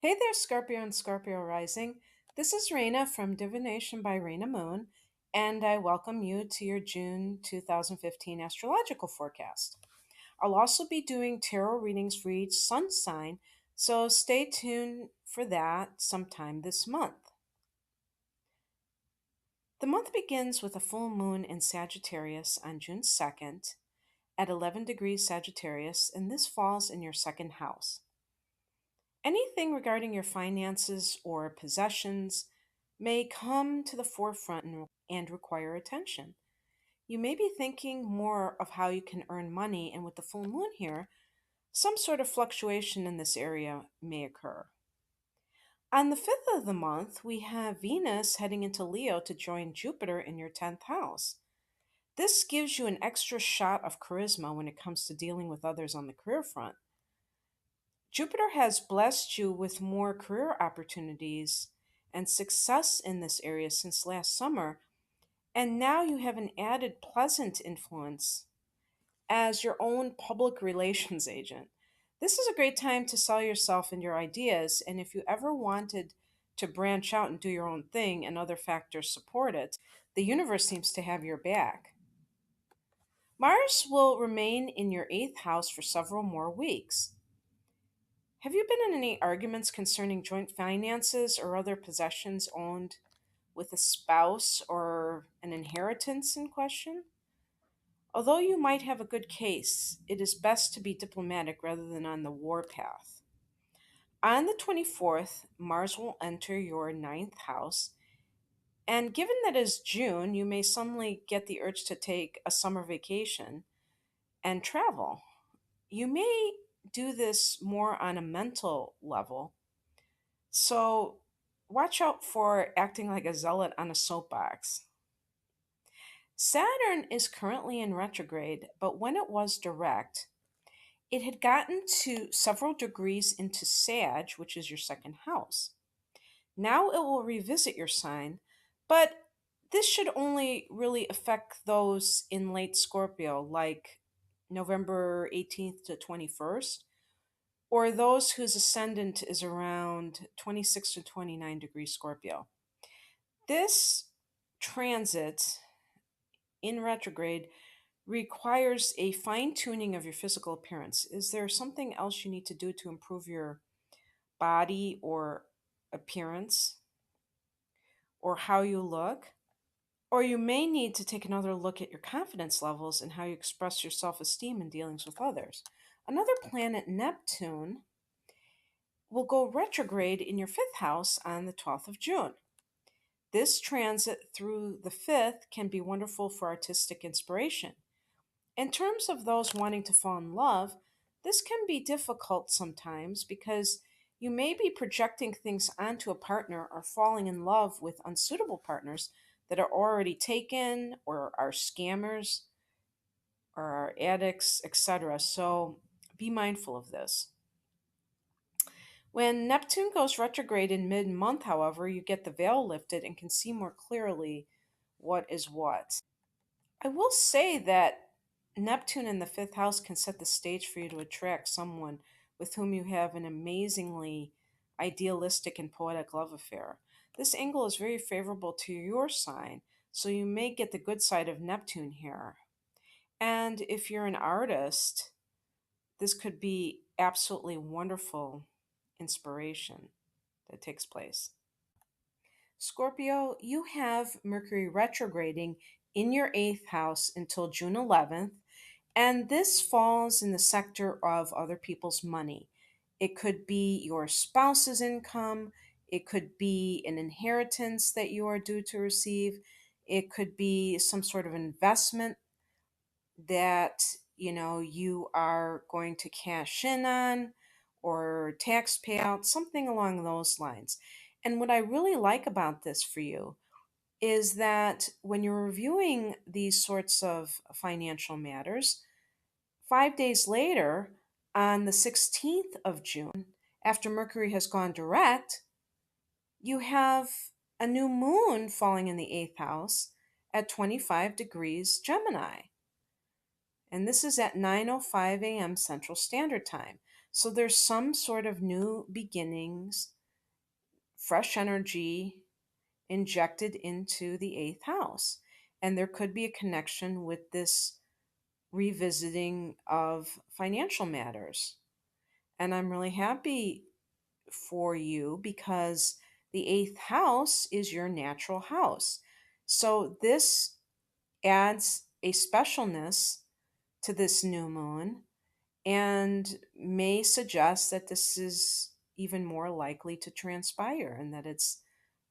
Hey there, Scorpio and Scorpio Rising. This is Raina from Divination by Raina Moon, and I welcome you to your June 2015 astrological forecast. I'll also be doing tarot readings for each sun sign, so stay tuned for that sometime this month. The month begins with a full moon in Sagittarius on June 2nd at 11 degrees Sagittarius, and this falls in your second house. Anything regarding your finances or possessions may come to the forefront and require attention. You may be thinking more of how you can earn money, and with the full moon here, some sort of fluctuation in this area may occur. On the 5th of the month, we have Venus heading into Leo to join Jupiter in your 10th house. This gives you an extra shot of charisma when it comes to dealing with others on the career front. Jupiter has blessed you with more career opportunities and success in this area since last summer, and now you have an added pleasant influence as your own public relations agent. This is a great time to sell yourself and your ideas, and if you ever wanted to branch out and do your own thing and other factors support it, the universe seems to have your back. Mars will remain in your eighth house for several more weeks. Have you been in any arguments concerning joint finances or other possessions owned with a spouse or an inheritance in question? Although you might have a good case, it is best to be diplomatic rather than on the war path. On the 24th, Mars will enter your ninth house, and given that it is June, you may suddenly get the urge to take a summer vacation and travel. You may do this more on a mental level. So watch out for acting like a zealot on a soapbox. Saturn is currently in retrograde, but when it was direct, it had gotten to several degrees into Sag, which is your second house. Now it will revisit your sign, but this should only really affect those in late Scorpio, like November 18th to 21st, or those whose ascendant is around 26 to 29 degrees Scorpio. This transit in retrograde requires a fine tuning of your physical appearance. Is there something else you need to do to improve your body or appearance or how you look? Or you may need to take another look at your confidence levels and how you express your self esteem in dealings with others. Another planet, Neptune, will go retrograde in your fifth house on the 12th of June. This transit through the fifth can be wonderful for artistic inspiration. In terms of those wanting to fall in love, this can be difficult sometimes because you may be projecting things onto a partner or falling in love with unsuitable partners that are already taken or are scammers or are addicts, etc. So be mindful of this. When Neptune goes retrograde in mid month, however, you get the veil lifted and can see more clearly what is what. I will say that Neptune in the fifth house can set the stage for you to attract someone with whom you have an amazingly idealistic and poetic love affair. This angle is very favorable to your sign, so you may get the good side of Neptune here. And if you're an artist, this could be absolutely wonderful inspiration that takes place. Scorpio, you have Mercury retrograding in your eighth house until June 11th, and this falls in the sector of other people's money. It could be your spouse's income, it could be an inheritance that you are due to receive, it could be some sort of investment that you are going to cash in on or tax payout, something along those lines. And what I really like about this for you is that when you're reviewing these sorts of financial matters, 5 days later, on the 16th of June, after Mercury has gone direct, you have a new moon falling in the eighth house at 25 degrees Gemini. And this is at 9:05 a.m. Central Standard Time. So there's some sort of new beginnings, fresh energy injected into the eighth house. And there could be a connection with this revisiting of financial matters. And I'm really happy for you because the eighth house is your natural house. So this adds a specialness to this new moon and may suggest that this is even more likely to transpire and that it's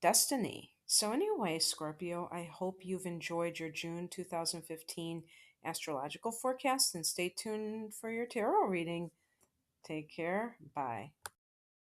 destiny. So, anyway, Scorpio, I hope you've enjoyed your June 2015 astrological forecast and stay tuned for your tarot reading. Take care. Bye.